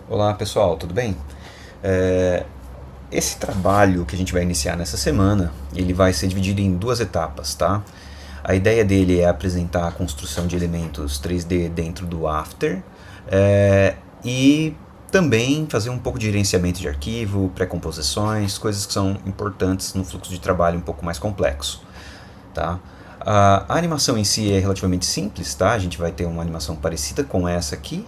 Olá pessoal, tudo bem? É, Esse trabalho que a gente vai iniciar nessa semana, ele vai ser dividido em duas etapas, tá? A ideia dele é apresentar a construção de elementos 3D dentro do After e também fazer um pouco de gerenciamento de arquivo, pré-composições, coisas que são importantes no fluxo de trabalho um pouco mais complexo, tá? A animação em si é relativamente simples, tá? A gente vai ter uma animação parecida com essa aqui,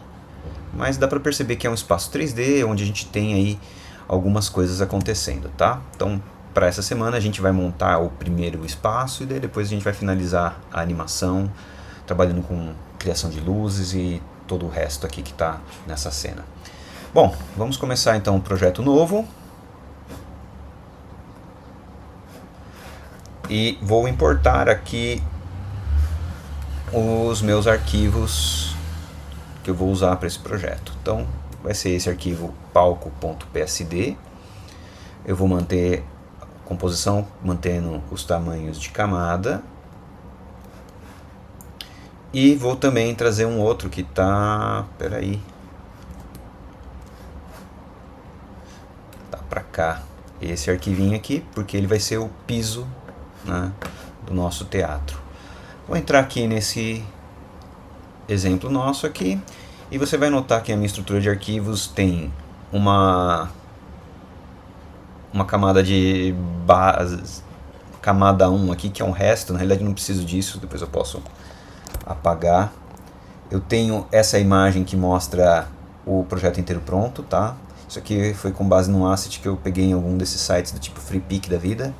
mas dá para perceber que é um espaço 3D onde a gente tem aí algumas coisas acontecendo, tá? Então, para essa semana a gente vai montar o primeiro espaço e daí depois a gente vai finalizar a animação, trabalhando com criação de luzes e todo o resto aqui que está nessa cena. Bom, vamos começar então um projeto novo e vou importar aqui os meus arquivos que eu vou usar para esse projeto. Então, vai ser esse arquivo palco.psd. Eu vou manter a composição mantendo os tamanhos de camada. E vou também trazer um outro que tá, peraí, tá para cá. Esse arquivinho aqui, porque ele vai ser o piso, né, do nosso teatro. Vou entrar aqui nesse exemplo nosso aqui e você vai notar que a minha estrutura de arquivos tem uma camada de base, camada 1 aqui, que é um resto. Na realidade não preciso disso, depois eu posso apagar. Eu tenho essa imagem que mostra o projeto inteiro pronto, tá? Isso aqui foi com base num asset que eu peguei em algum desses sites do tipo FreePic da vida.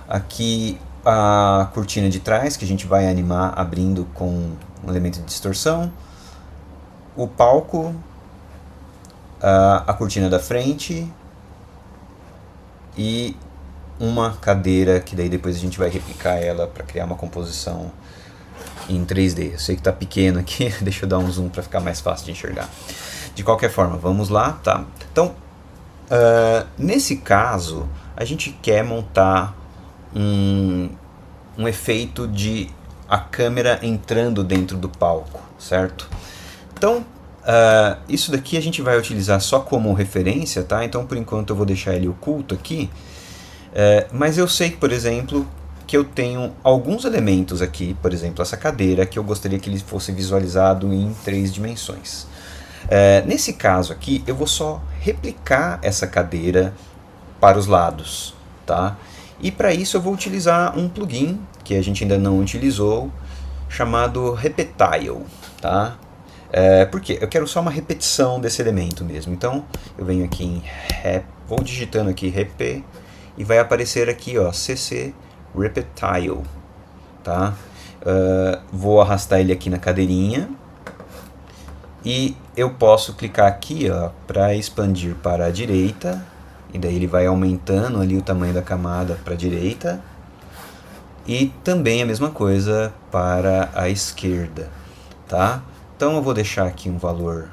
Aqui a cortina de trás, que a gente vai animar abrindo com um elemento de distorção. O palco, a cortina da frente e uma cadeira que daí depois a gente vai replicar ela para criar uma composição em 3D. Eu sei que está pequeno aqui, deixa eu dar um zoom para ficar mais fácil de enxergar. De qualquer forma, vamos lá, tá? Então, nesse caso, a gente quer montar um efeito de a câmera entrando dentro do palco, certo? Então, isso daqui a gente vai utilizar só como referência, tá? Então, por enquanto, eu vou deixar ele oculto aqui. Mas eu sei que, por exemplo, que eu tenho alguns elementos aqui, por exemplo, essa cadeira, que eu gostaria que ele fosse visualizado em 3 dimensões. Nesse caso aqui, eu vou só replicar essa cadeira para os lados, tá? E para isso eu vou utilizar um plugin que a gente ainda não utilizou, chamado Repetile, tá? Por quê? Eu quero só uma repetição desse elemento mesmo. Então eu venho aqui em vou digitando aqui rep e vai aparecer aqui, ó, cc Repetile, tá? Vou arrastar ele aqui na cadeirinha e eu posso clicar aqui, ó, para expandir para a direita, e daí ele vai aumentando ali o tamanho da camada para a direita, e também a mesma coisa para a esquerda, tá? Então eu vou deixar aqui um valor,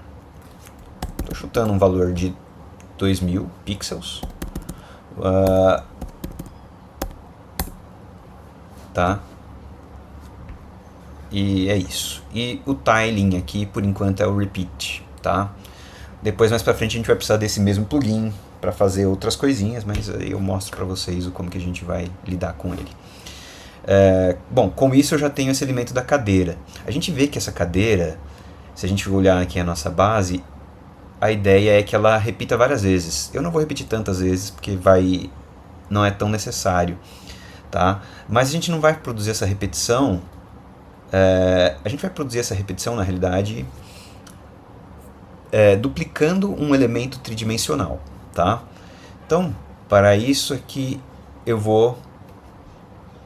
estou chutando um valor de 2000 pixels, tá? E é isso. E o tiling aqui, por enquanto, é o repeat, tá? Depois, mais pra frente, a gente vai precisar desse mesmo plugin para fazer outras coisinhas, mas aí eu mostro para vocês como que a gente vai lidar com ele. Bom, com isso eu já tenho esse elemento da cadeira. A gente vê que essa cadeira, se a gente olhar aqui a nossa base, a ideia é que ela repita várias vezes. Eu não vou repetir tantas vezes porque não é tão necessário, tá? Mas a gente não vai produzir essa repetição. A gente vai produzir essa repetição, na realidade, duplicando um elemento tridimensional, tá? Então, para isso aqui, eu vou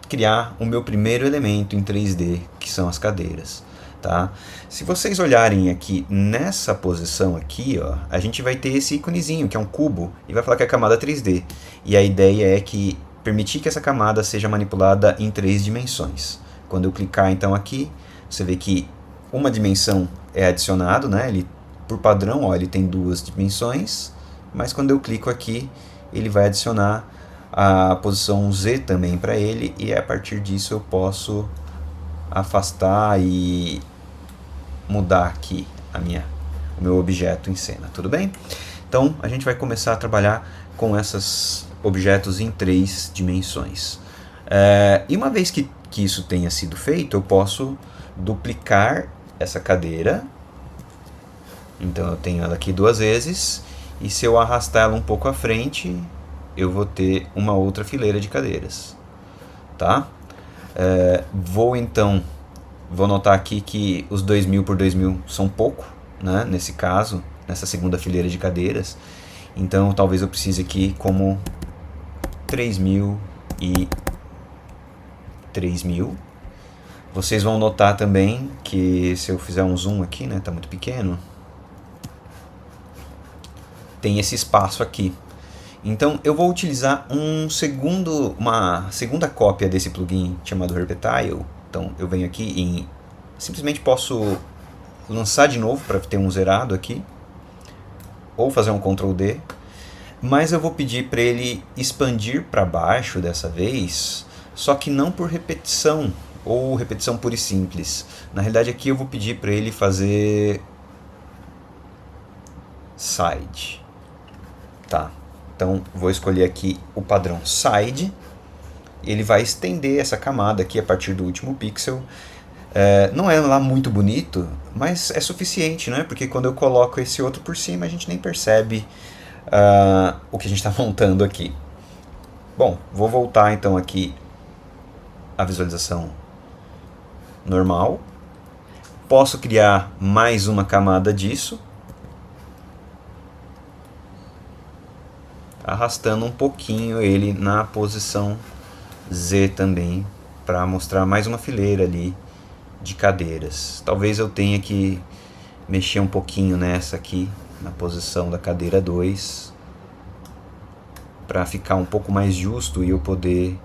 criar o meu primeiro elemento em 3D, que são as cadeiras, tá? Se vocês olharem aqui nessa posição aqui, ó, a gente vai ter esse íconezinho, que é um cubo, e vai falar que é a camada 3D. E a ideia é que permitir que essa camada seja manipulada em 3 dimensões. Quando eu clicar então aqui, você vê que uma dimensão é adicionado, né? Ele, por padrão, ó, ele tem 2 dimensões, mas quando eu clico aqui, ele vai adicionar a posição Z também para ele, e a partir disso eu posso afastar e mudar aqui a minha o meu objeto em cena, tudo bem? Então a gente vai começar a trabalhar com esses objetos em 3 dimensões. E uma vez que isso tenha sido feito, eu posso duplicar essa cadeira. Então eu tenho ela aqui 2 vezes, e se eu arrastar ela um pouco à frente, eu vou ter uma outra fileira de cadeiras, tá? Vou notar aqui que os 2000 por 2000 são pouco, né? Nesse caso, nessa segunda fileira de cadeiras. Então talvez eu precise aqui como 3000 e 3000. Vocês vão notar também que se eu fizer um zoom aqui, né, tá muito pequeno, tem esse espaço aqui. Então eu vou utilizar uma segunda cópia desse plugin chamado Herpetile. Então eu venho aqui e simplesmente posso lançar de novo para ter um zerado aqui, ou fazer um Ctrl D, mas eu vou pedir para ele expandir para baixo dessa vez, só que não por repetição, ou repetição pura e simples. Na realidade aqui eu vou pedir para ele fazer side. Tá, então vou escolher aqui o padrão side. Ele vai estender essa camada aqui a partir do último pixel. Não é lá muito bonito, mas é suficiente, né? Porque quando eu coloco esse outro por cima, a gente nem percebe o que a gente está montando aqui. Bom, vou voltar então aqui a visualização normal. Posso criar mais uma camada disso, arrastando um pouquinho ele na posição Z também, para mostrar mais uma fileira ali de cadeiras. Talvez eu tenha que mexer um pouquinho nessa aqui, na posição da cadeira 2, para ficar um pouco mais justo e eu poder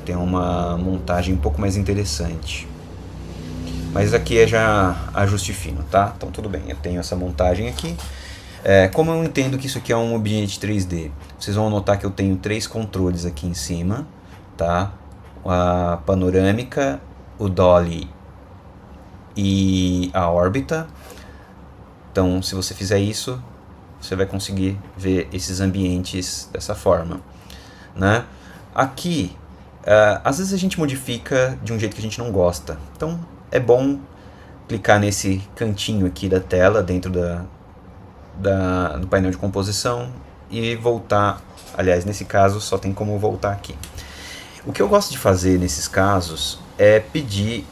ter uma montagem um pouco mais interessante. Mas aqui é já ajuste fino, tá? Então tudo bem, eu tenho essa montagem aqui. Como eu entendo que isso aqui é um ambiente 3D, vocês vão notar que eu tenho 3 controles aqui em cima, tá? A panorâmica, o dolly e a órbita. Então se você fizer isso, você vai conseguir ver esses ambientes dessa forma, né? Aqui, às vezes a gente modifica de um jeito que a gente não gosta. Então é bom clicar nesse cantinho aqui da tela, dentro do painel de composição, e voltar. Aliás, nesse caso só tem como voltar aqui. O que eu gosto de fazer nesses casos é pedir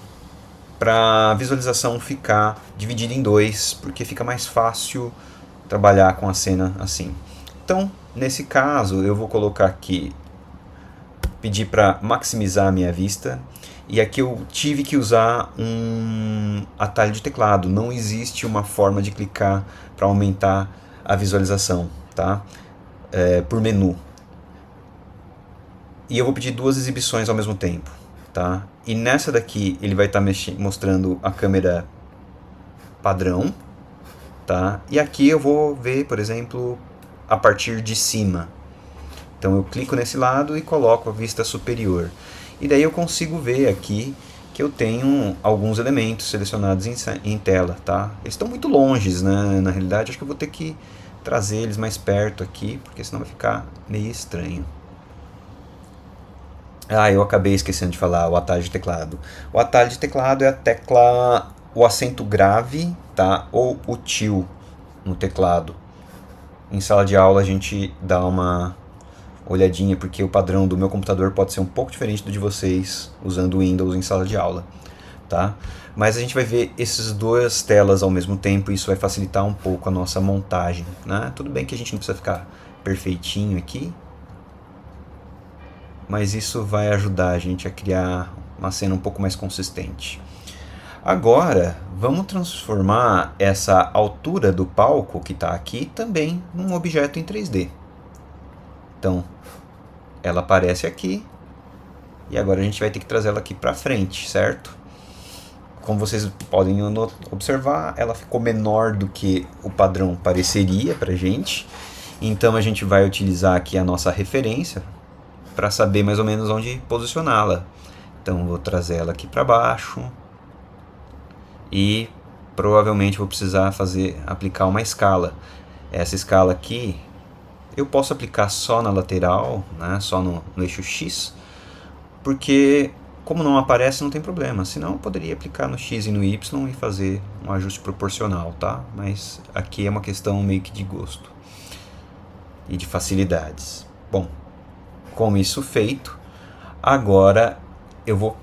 para a visualização ficar dividida em 2, porque fica mais fácil trabalhar com a cena assim. Então, nesse caso, eu vou colocar aqui, pedir para maximizar a minha vista, e aqui eu tive que usar um atalho de teclado. Não existe uma forma de clicar para aumentar a visualização, tá? Por menu. E eu vou pedir 2 exibições ao mesmo tempo, tá? E nessa daqui ele vai estar mostrando a câmera padrão, tá? E aqui eu vou ver, por exemplo, a partir de cima. Então eu clico nesse lado e coloco a vista superior. E daí eu consigo ver aqui que eu tenho alguns elementos selecionados em tela, tá? Eles estão muito longes, né? Na realidade, acho que eu vou ter que trazer eles mais perto aqui, porque senão vai ficar meio estranho. Eu acabei esquecendo de falar o atalho de teclado. O atalho de teclado é a tecla, o acento grave, tá? Ou o til no teclado. Em sala de aula a gente dá uma olhadinha, porque o padrão do meu computador pode ser um pouco diferente do de vocês usando o Windows em sala de aula, tá? Mas a gente vai ver essas 2 telas ao mesmo tempo, e isso vai facilitar um pouco a nossa montagem, né? Tudo bem que a gente não precisa ficar perfeitinho aqui, mas isso vai ajudar a gente a criar uma cena um pouco mais consistente. Agora, vamos transformar essa altura do palco que está aqui também num objeto em 3D. Então, ela aparece aqui, e agora a gente vai ter que trazer ela aqui para frente, certo? Como vocês podem observar, ela ficou menor do que o padrão pareceria para a gente. Então a gente vai utilizar aqui a nossa referência para saber mais ou menos onde posicioná-la. Então vou trazer ela aqui para baixo, e provavelmente vou precisar aplicar uma escala. Essa escala aqui eu posso aplicar só na lateral, né, só no eixo X, porque como não aparece não tem problema, senão eu poderia aplicar no X e no Y e fazer um ajuste proporcional, tá? Mas aqui é uma questão meio que de gosto e de facilidades. Bom, com isso feito, agora eu vou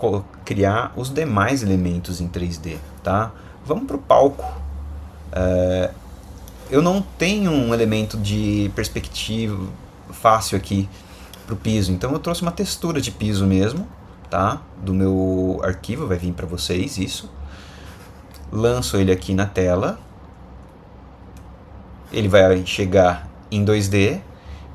criar os demais elementos em 3D, tá? Vamos para o palco. Eu não tenho um elemento de perspectiva fácil aqui para o piso, então eu trouxe uma textura de piso mesmo, tá? Do meu arquivo, vai vir para vocês isso. Lanço ele aqui na tela. Ele vai chegar em 2D.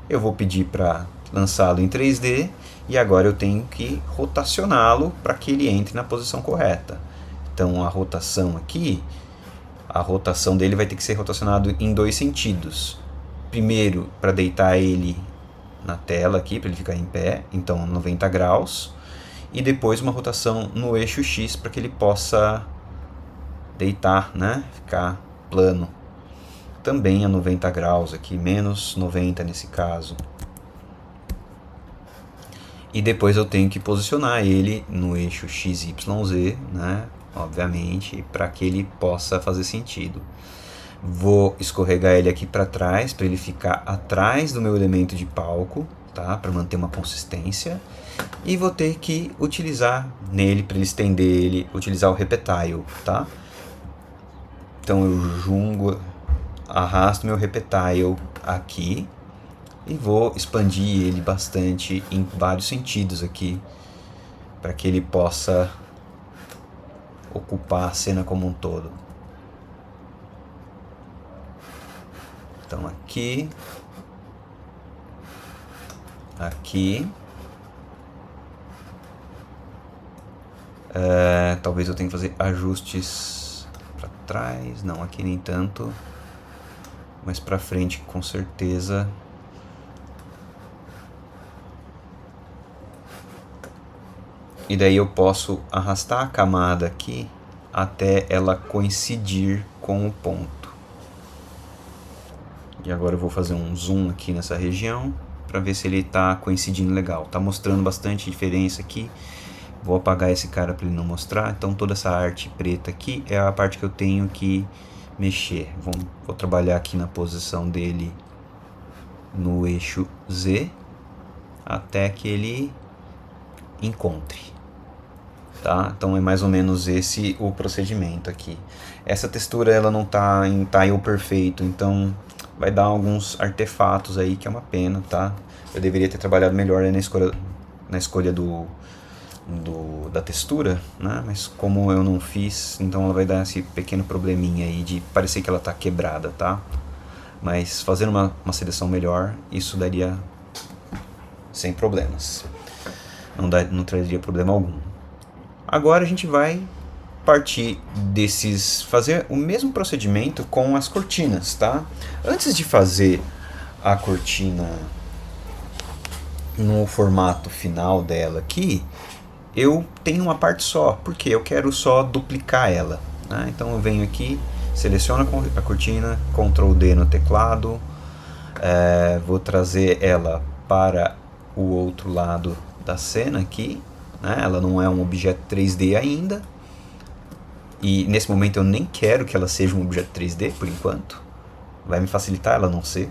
Eu vou pedir para lançá-lo em 3D. E agora eu tenho que rotacioná-lo para que ele entre na posição correta. Então a rotação aqui, a rotação dele vai ter que ser rotacionado em 2 sentidos. Primeiro, para deitar ele na tela aqui, para ele ficar em pé, então 90 graus. E depois uma rotação no eixo X para que ele possa deitar, né? Ficar plano. Também a 90 graus aqui, menos 90 nesse caso. E depois eu tenho que posicionar ele no eixo XYZ, né? Obviamente, para que ele possa fazer sentido. Vou escorregar ele aqui para trás, para ele ficar atrás do meu elemento de palco, tá? Para manter uma consistência. E vou ter que utilizar nele, para ele estender ele, utilizar o Repetile, tá? Então eu arrasto meu Repetile aqui e vou expandir ele bastante em vários sentidos aqui, para que ele possa ocupar a cena como um todo. Então aqui, talvez eu tenha que fazer ajustes para trás, não, aqui nem tanto, mas para frente com certeza. E daí eu posso arrastar a camada aqui até ela coincidir com o ponto. E agora eu vou fazer um zoom aqui nessa região para ver se ele está coincidindo legal. Está mostrando bastante diferença aqui. Vou apagar esse cara para ele não mostrar. Então toda essa arte preta aqui é a parte que eu tenho que mexer. Vou trabalhar aqui na posição dele no eixo Z até que ele encontre. Tá? Então é mais ou menos esse o procedimento aqui. Essa textura ela não está em tile perfeito, então vai dar alguns artefatos aí que é uma pena, tá? Eu deveria ter trabalhado melhor na escolha da textura, né? Mas como eu não fiz, então ela vai dar esse pequeno probleminha aí de parecer que ela está quebrada, tá? Mas fazendo uma seleção melhor, isso daria sem problemas. Não traria problema algum. Agora a gente vai partir fazer o mesmo procedimento com as cortinas, tá? Antes de fazer a cortina no formato final dela aqui, eu tenho uma parte só, porque eu quero só duplicar ela, né? Então eu venho aqui, seleciono a cortina, Ctrl D no teclado, vou trazer ela para o outro lado da cena aqui, né? Ela não é um objeto 3D ainda, e nesse momento eu nem quero que ela seja um objeto 3D por enquanto, vai me facilitar ela não ser.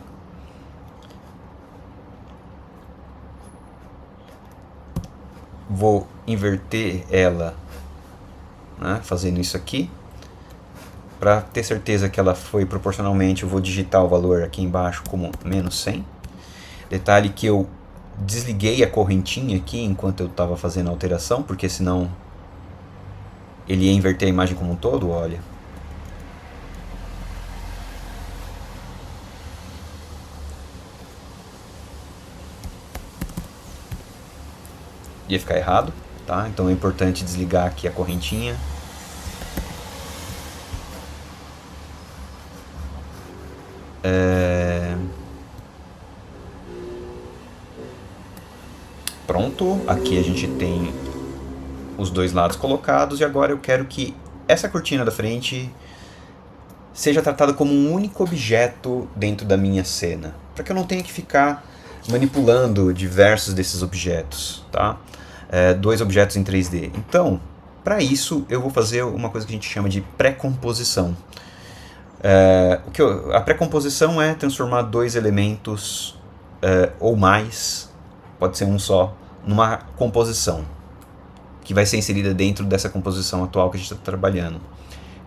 Vou inverter ela, né? Fazendo isso aqui, para ter certeza que ela foi proporcionalmente. Eu vou digitar o valor aqui embaixo como menos 100. Detalhe que eu desliguei a correntinha aqui enquanto eu estava fazendo a alteração, porque senão ele ia inverter a imagem como um todo, olha. Ia ficar errado, tá? Então é importante desligar aqui a correntinha. Pronto, aqui a gente tem os dois lados colocados e agora eu quero que essa cortina da frente seja tratada como um único objeto dentro da minha cena, para que eu não tenha que ficar manipulando diversos desses objetos, tá? Dois objetos em 3D. Então, para isso, eu vou fazer uma coisa que a gente chama de pré-composição. A pré-composição é transformar dois elementos ou mais, pode ser um só, numa composição, que vai ser inserida dentro dessa composição atual que a gente está trabalhando.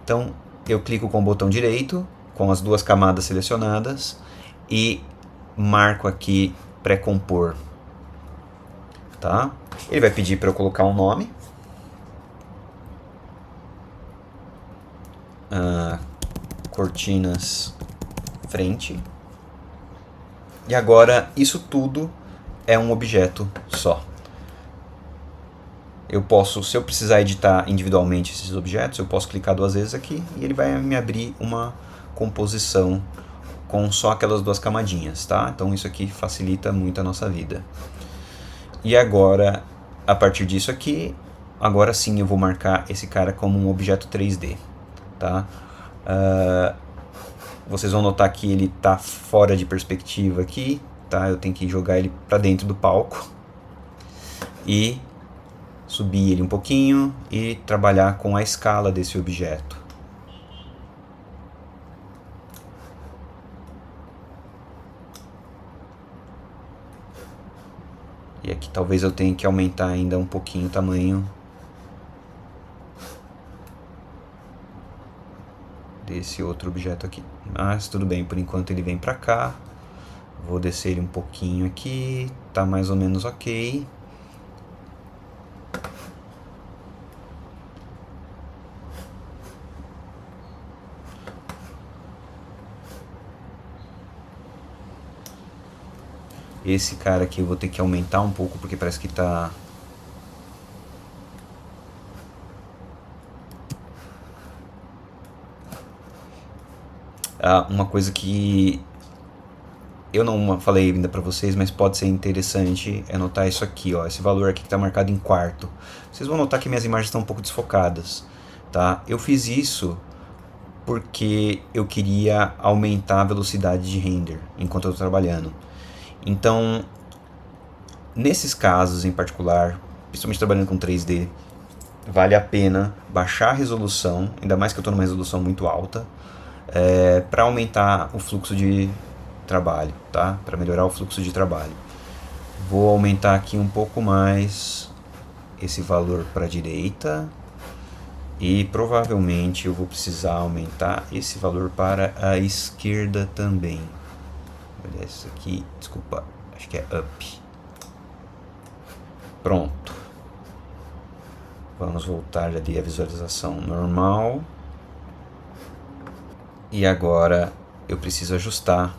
Então, eu clico com o botão direito, com as duas camadas selecionadas, e marco aqui pré-compor. Tá? Ele vai pedir para eu colocar um nome. Cortinas frente. E agora isso tudo é um objeto só. Eu posso, se eu precisar editar individualmente esses objetos, eu posso clicar duas vezes aqui e ele vai me abrir uma composição com só aquelas duas camadinhas, tá? Então isso aqui facilita muito a nossa vida. E agora, a partir disso aqui, agora sim eu vou marcar esse cara como um objeto 3D, tá? Vocês vão notar que ele está fora de perspectiva aqui, tá? Eu tenho que jogar ele para dentro do palco e subir ele um pouquinho e trabalhar com a escala desse objeto. E aqui talvez eu tenha que aumentar ainda um pouquinho o tamanho desse outro objeto aqui. Mas tudo bem, por enquanto ele vem para cá. Vou descer ele um pouquinho aqui, tá mais ou menos ok. Esse cara aqui eu vou ter que aumentar um pouco porque parece que tá... uma coisa que eu não falei ainda para vocês, mas pode ser interessante é notar isso aqui, ó, esse valor aqui que está marcado em quarto. Vocês vão notar que minhas imagens estão um pouco desfocadas, tá? Eu fiz isso porque eu queria aumentar a velocidade de render enquanto eu estou trabalhando. Então, nesses casos em particular, principalmente trabalhando com 3D, vale a pena baixar a resolução, ainda mais que eu estou numa resolução muito alta, para aumentar o fluxo de trabalho, tá? Para melhorar o fluxo de trabalho. Vou aumentar aqui um pouco mais esse valor para a direita e provavelmente eu vou precisar aumentar esse valor para a esquerda também. Olha isso aqui, desculpa, acho que é up. Pronto. Vamos voltar ali à visualização normal. E agora eu preciso ajustar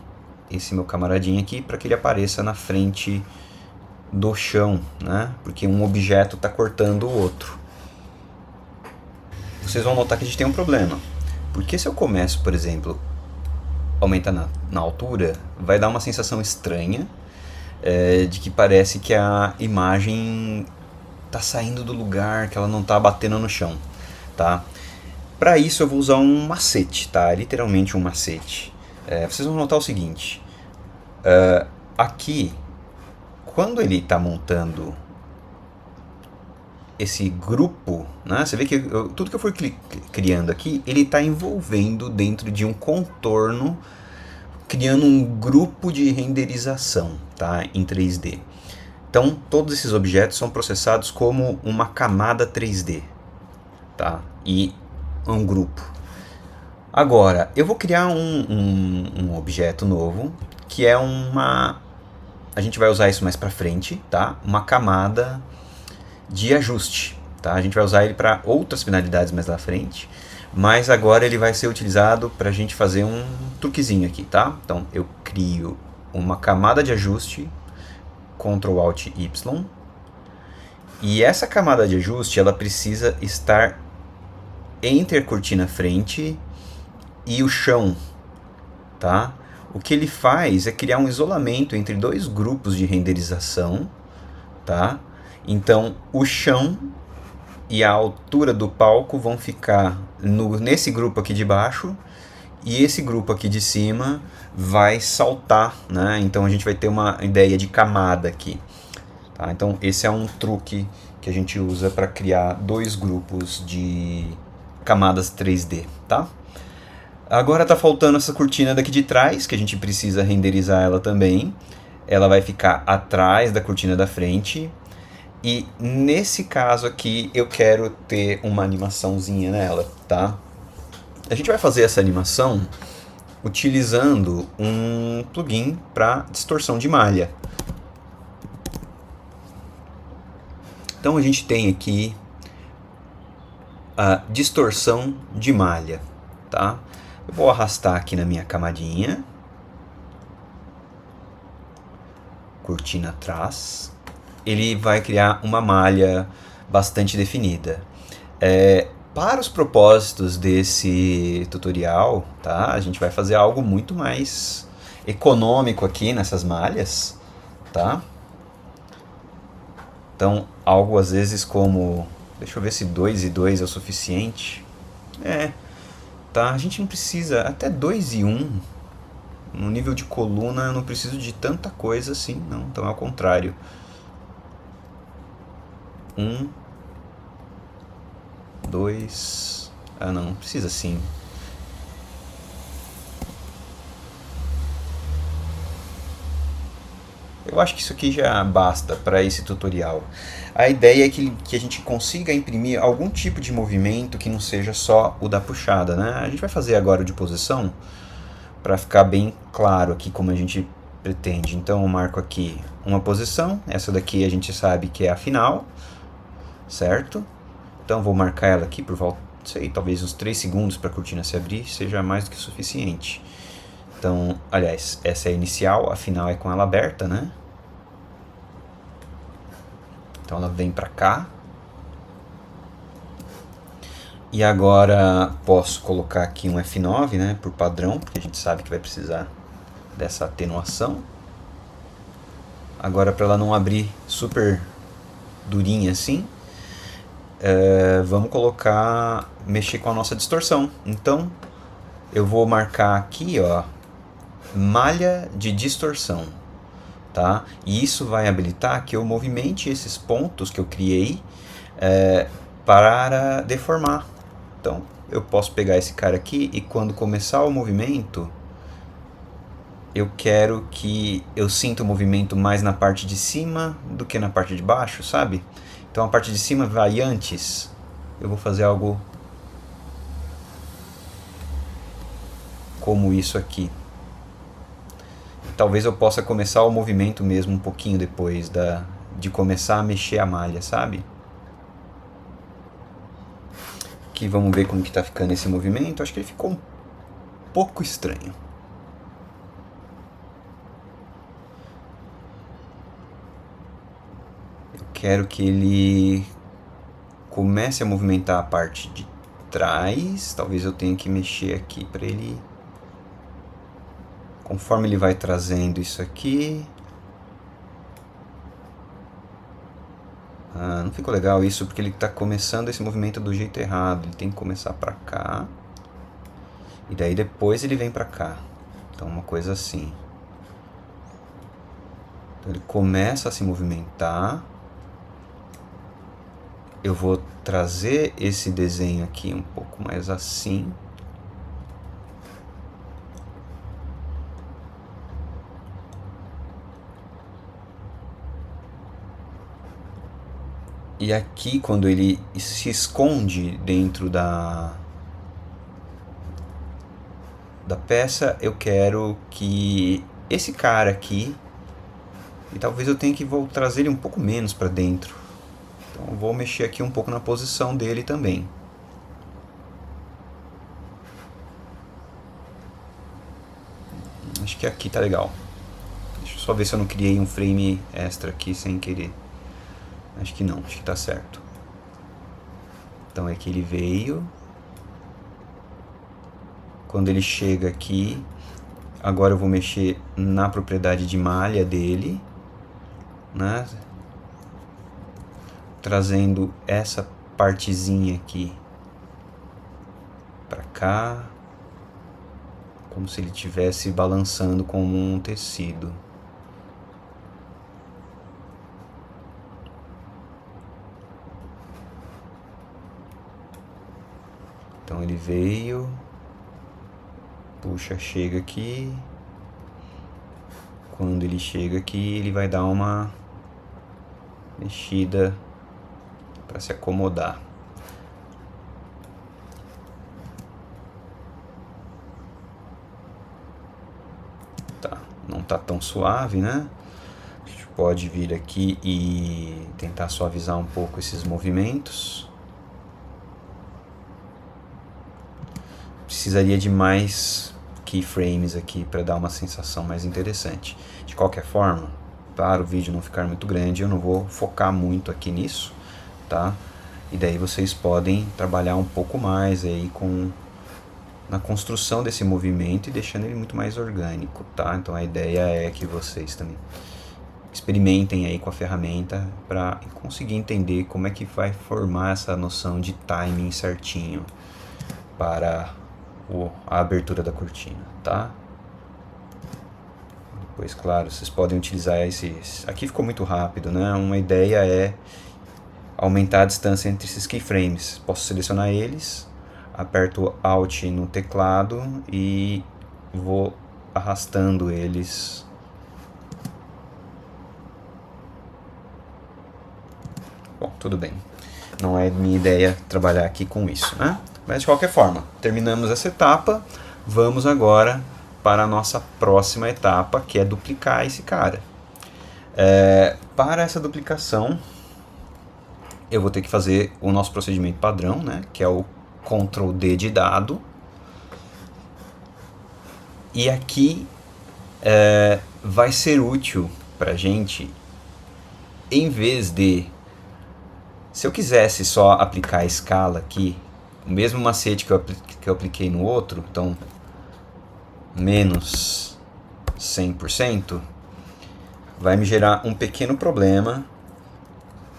esse meu camaradinho aqui para que ele apareça na frente do chão, né? Porque um objeto está cortando o outro. Vocês vão notar que a gente tem um problema. Porque se eu começo, por exemplo, aumentar na altura, vai dar uma sensação estranha de que parece que a imagem está saindo do lugar, que ela não está batendo no chão, tá? Para isso eu vou usar um macete, tá? Literalmente um macete. Vocês vão notar o seguinte, aqui, quando ele está montando esse grupo, né? Você vê que tudo que eu for criando aqui, ele está envolvendo dentro de um contorno, criando um grupo de renderização, tá? Em 3D. Então, todos esses objetos são processados como uma camada 3D, tá? E um grupo. Agora, eu vou criar um objeto novo, que é uma... A gente vai usar isso mais pra frente, tá? Uma camada de ajuste, tá? A gente vai usar ele para outras finalidades mais lá frente, mas agora ele vai ser utilizado para a gente fazer um truquezinho aqui, tá? Então, eu crio uma camada de ajuste, Ctrl Alt Y, e essa camada de ajuste, ela precisa estar entre a cortina frente e o chão, tá? O que ele faz é criar um isolamento entre dois grupos de renderização, tá? Então, o chão e a altura do palco vão ficar nesse grupo aqui de baixo, e esse grupo aqui de cima vai saltar, né? Então a gente vai ter uma ideia de camada aqui. Tá? Então esse é um truque que a gente usa para criar dois grupos de camadas 3D. Tá? Agora está faltando essa cortina daqui de trás, que a gente precisa renderizar ela também. Ela vai ficar atrás da cortina da frente. E nesse caso aqui eu quero ter uma animaçãozinha nela, tá? A gente vai fazer essa animação utilizando um plugin para distorção de malha. Então a gente tem aqui a distorção de malha, tá? Eu vou arrastar aqui na minha camadinha, cortina atrás. Ele vai criar uma malha bastante definida. Para os propósitos desse tutorial, tá? A gente vai fazer algo muito mais econômico aqui nessas malhas, tá? Então, algo às vezes como... Deixa eu ver se 2 e 2 é o suficiente. Tá? A gente não precisa... Até 2 e 1, no nível de coluna, eu não preciso de tanta coisa assim, não. Então, é ao contrário. 1, 2... Ah, não precisa sim. Eu acho que isso aqui já basta para esse tutorial. A ideia é que a gente consiga imprimir algum tipo de movimento que não seja só o da puxada, né? A gente vai fazer agora o de posição para ficar bem claro aqui como a gente pretende. Então eu marco aqui uma posição, essa daqui a gente sabe que é a final, certo? Então vou marcar ela aqui por volta, sei, talvez uns 3 segundos para a cortina se abrir, seja mais do que suficiente. Então, aliás, essa é a inicial, a final é com ela aberta, né? Então ela vem para cá. E agora posso colocar aqui um F9, né, por padrão, porque a gente sabe que vai precisar dessa atenuação. Agora, para ela não abrir super durinha assim, vamos mexer com a nossa distorção. Então eu vou marcar aqui, ó, malha de distorção, tá? E isso vai habilitar que eu movimente esses pontos que eu criei para deformar. Então eu posso pegar esse cara aqui e quando começar o movimento, eu quero que eu sinta o movimento mais na parte de cima do que na parte de baixo, sabe? Então a parte de cima vai antes. Eu vou fazer algo como isso aqui. Talvez eu possa começar o movimento mesmo um pouquinho depois de começar a mexer a malha, sabe? Aqui vamos ver como que tá ficando esse movimento. Acho que ele ficou um pouco estranho. Eu quero que ele comece a movimentar a parte de trás. Talvez eu tenha que mexer aqui para ele... Conforme ele vai trazendo isso aqui... Ah, não ficou legal isso, porque ele está começando esse movimento do jeito errado. Ele tem que começar para cá. E daí depois ele vem para cá. Então uma coisa assim. Então ele começa a se movimentar. Eu vou trazer esse desenho aqui um pouco mais assim. E aqui, quando ele se esconde dentro da peça, eu quero que esse cara aqui, e talvez eu tenha que trazer ele um pouco menos para dentro. Então eu vou mexer aqui um pouco na posição dele também. Acho que aqui tá legal. Deixa eu só ver se eu não criei um frame extra aqui sem querer. Acho que não, acho que tá certo. Então é que ele veio. Quando ele chega aqui, agora eu vou mexer na propriedade de malha dele, né? Trazendo essa partezinha aqui para cá, como se ele estivesse balançando como um tecido. Então ele veio, puxa, chega aqui. Quando ele chega aqui, ele vai dar uma mexida para se acomodar. Tá, não tá tão suave, né? A gente pode vir aqui e tentar suavizar um pouco esses movimentos. Precisaria de mais keyframes aqui para dar uma sensação mais interessante. De qualquer forma, para o vídeo não ficar muito grande, eu não vou focar muito aqui nisso, tá? E daí vocês podem trabalhar um pouco mais aí na construção desse movimento e deixando ele muito mais orgânico, tá? Então a ideia é que vocês também experimentem aí com a ferramenta para conseguir entender como é que vai formar essa noção de timing certinho para a abertura da cortina, tá? Depois, claro, vocês podem utilizar esses... Aqui ficou muito rápido, né? Uma ideia é aumentar a distância entre esses keyframes. Posso selecionar eles, aperto Alt no teclado e vou arrastando eles. Bom, tudo bem. Não é minha ideia trabalhar aqui com isso, né? Mas de qualquer forma, terminamos essa etapa. Vamos agora para a nossa próxima etapa, que é duplicar esse cara. Para essa duplicação, eu vou ter que fazer o nosso procedimento padrão, né? Que é o Ctrl D de dado. E aqui vai ser útil para a gente, em vez de... Se eu quisesse só aplicar a escala aqui, o mesmo macete que eu apliquei no outro, então menos 100%, vai me gerar um pequeno problema,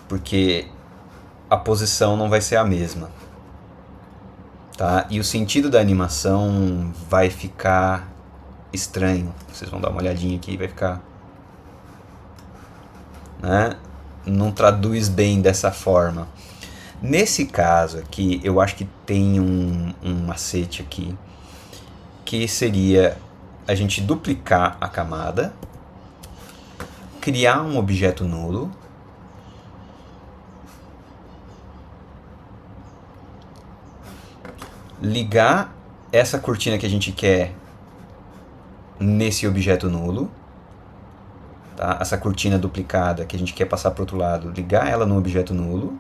porque a posição não vai ser a mesma, tá? E o sentido da animação vai ficar estranho. Vocês vão dar uma olhadinha aqui e vai ficar, né? Não traduz bem dessa forma. Nesse caso aqui, eu acho que tem um macete aqui, que seria a gente duplicar a camada, criar um objeto nulo, ligar essa cortina que a gente quer nesse objeto nulo, tá? Essa cortina duplicada que a gente quer passar para o outro lado, ligar ela no objeto nulo.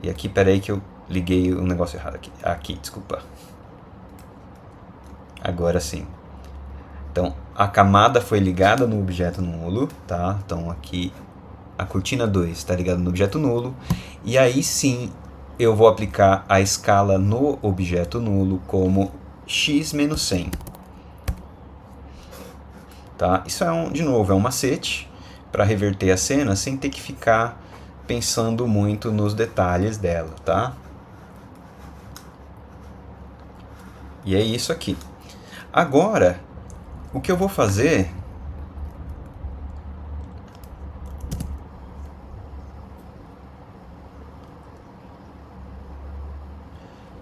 E aqui, peraí que eu liguei um negócio errado aqui, desculpa. Agora sim. Então, a camada foi ligada no objeto nulo, tá? Então aqui a cortina 2 está ligada no objeto nulo. E aí sim eu vou aplicar a escala no objeto nulo como x menos 100. Tá? Isso de novo, é um macete para reverter a cena sem ter que ficar pensando muito nos detalhes dela, tá? E é isso aqui. Agora, o que eu vou fazer...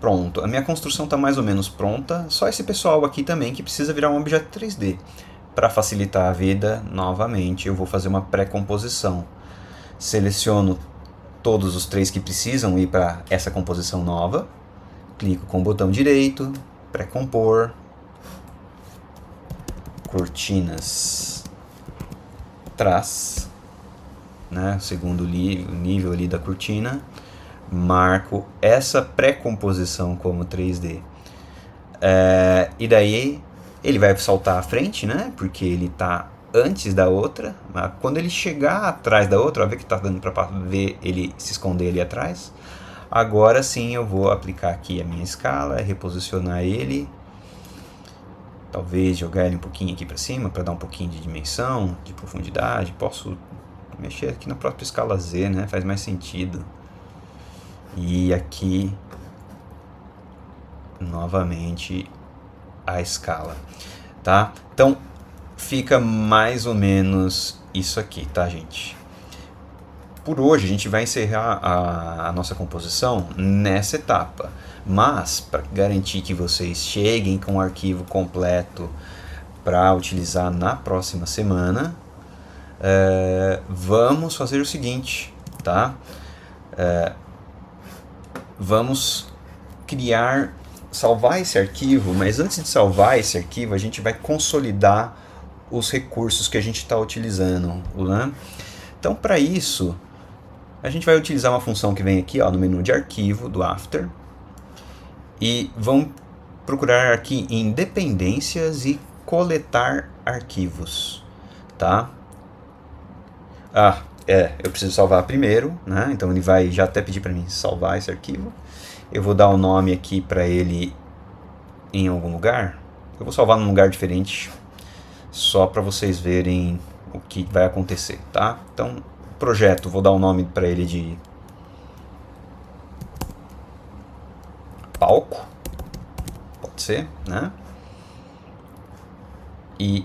Pronto, a minha construção está mais ou menos pronta, só esse pessoal aqui também que precisa virar um objeto 3D. Para facilitar a vida, novamente, eu vou fazer uma pré-composição. Seleciono todos os 3 que precisam ir para essa composição nova, clico com o botão direito, pré-compor, cortinas, trás, né, o segundo nível ali da cortina, marco essa pré-composição como 3D. E daí ele vai saltar à frente, né, porque ele está antes da outra, mas quando ele chegar atrás da outra, vai ver que está dando para ver ele se esconder ali atrás. Agora sim eu vou aplicar aqui a minha escala, reposicionar ele, talvez jogar ele um pouquinho aqui para cima para dar um pouquinho de dimensão, de profundidade. Posso mexer aqui na própria escala Z, né? Faz mais sentido. e aqui novamente a escala, tá? Então fica mais ou menos isso aqui, tá, gente? Por hoje a gente vai encerrar a nossa composição nessa etapa, mas para garantir que vocês cheguem com o arquivo completo para utilizar na próxima semana, vamos fazer o seguinte, tá? Vamos salvar esse arquivo, mas antes de salvar esse arquivo, a gente vai consolidar os recursos que a gente está utilizando, né? Então, para isso, a gente vai utilizar uma função que vem aqui, ó, no menu de arquivo do After, e vamos procurar aqui em dependências e coletar arquivos, tá? Eu preciso salvar primeiro, né? Então ele vai já até pedir para mim salvar esse arquivo. Eu vou dar o nome aqui para ele em algum lugar. Eu vou salvar num lugar diferente, só para vocês verem o que vai acontecer, tá? Então, projeto, vou dar um nome para ele de palco, pode ser, né? E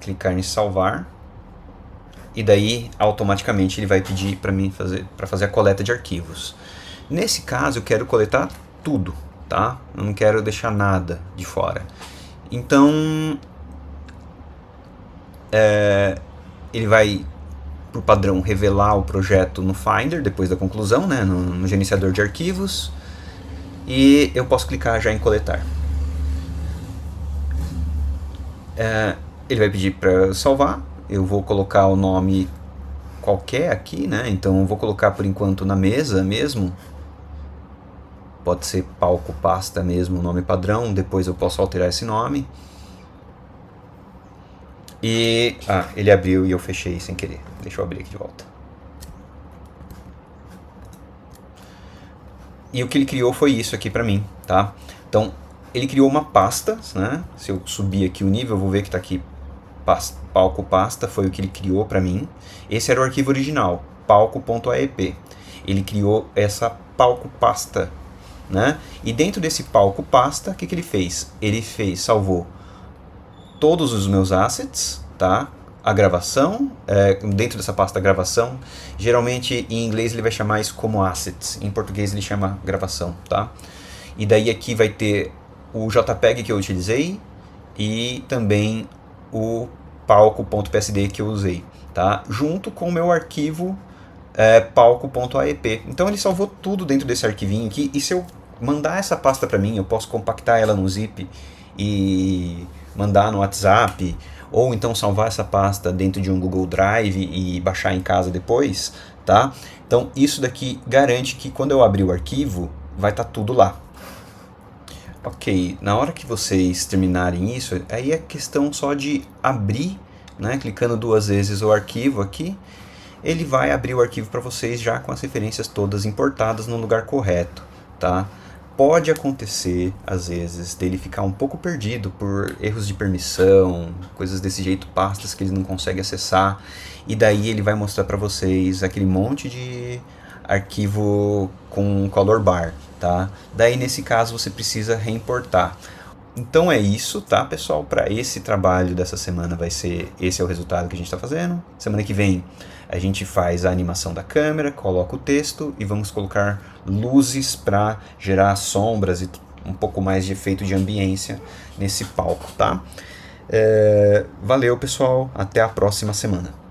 clicar em salvar. E daí automaticamente ele vai pedir para mim fazer a coleta de arquivos. Nesse caso eu quero coletar tudo, tá? Eu não quero deixar nada de fora. Então ele vai, por padrão, revelar o projeto no Finder depois da conclusão, né? no gerenciador de arquivos, e eu posso clicar já em coletar. Ele vai pedir para salvar. Eu vou colocar o nome qualquer aqui, né? Então eu vou colocar por enquanto na mesa mesmo. Pode ser palco pasta mesmo, o nome padrão. Depois eu posso alterar esse nome. E ele abriu e eu fechei sem querer. Deixa eu abrir aqui de volta. E o que ele criou foi isso aqui pra mim, tá? Então ele criou uma pasta, né? Se eu subir aqui o nível, eu vou ver que tá aqui palco pasta, foi o que ele criou para mim. Esse era o arquivo original, palco.aep. Ele criou essa palco pasta, né? E dentro desse palco pasta, o que ele fez? Ele salvou todos os meus assets, tá? A gravação, dentro dessa pasta gravação, geralmente em inglês ele vai chamar isso como assets, em português ele chama gravação, tá? E daí aqui vai ter o JPEG que eu utilizei e também o palco.psd que eu usei, tá? Junto com o meu arquivo palco.aep. Então ele salvou tudo dentro desse arquivinho aqui, e se eu mandar essa pasta para mim, eu posso compactar ela no zip e mandar no WhatsApp, ou então salvar essa pasta dentro de um Google Drive e baixar em casa depois, tá? Então isso daqui garante que quando eu abrir o arquivo, vai estar tudo lá. Ok, na hora que vocês terminarem isso, aí é questão só de abrir, né? Clicando 2 vezes o arquivo aqui, ele vai abrir o arquivo para vocês já com as referências todas importadas no lugar correto, tá? Pode acontecer, às vezes, dele ficar um pouco perdido por erros de permissão, coisas desse jeito, pastas que ele não consegue acessar, e daí ele vai mostrar para vocês aquele monte de arquivo com color bar, tá? Daí nesse caso você precisa reimportar. Então é isso, tá, pessoal? Para esse trabalho dessa semana esse é o resultado que a gente está fazendo. Semana que vem a gente faz a animação da câmera, coloca o texto e vamos colocar luzes para gerar sombras e um pouco mais de efeito de ambiência nesse palco, tá? Valeu, pessoal. Até a próxima semana.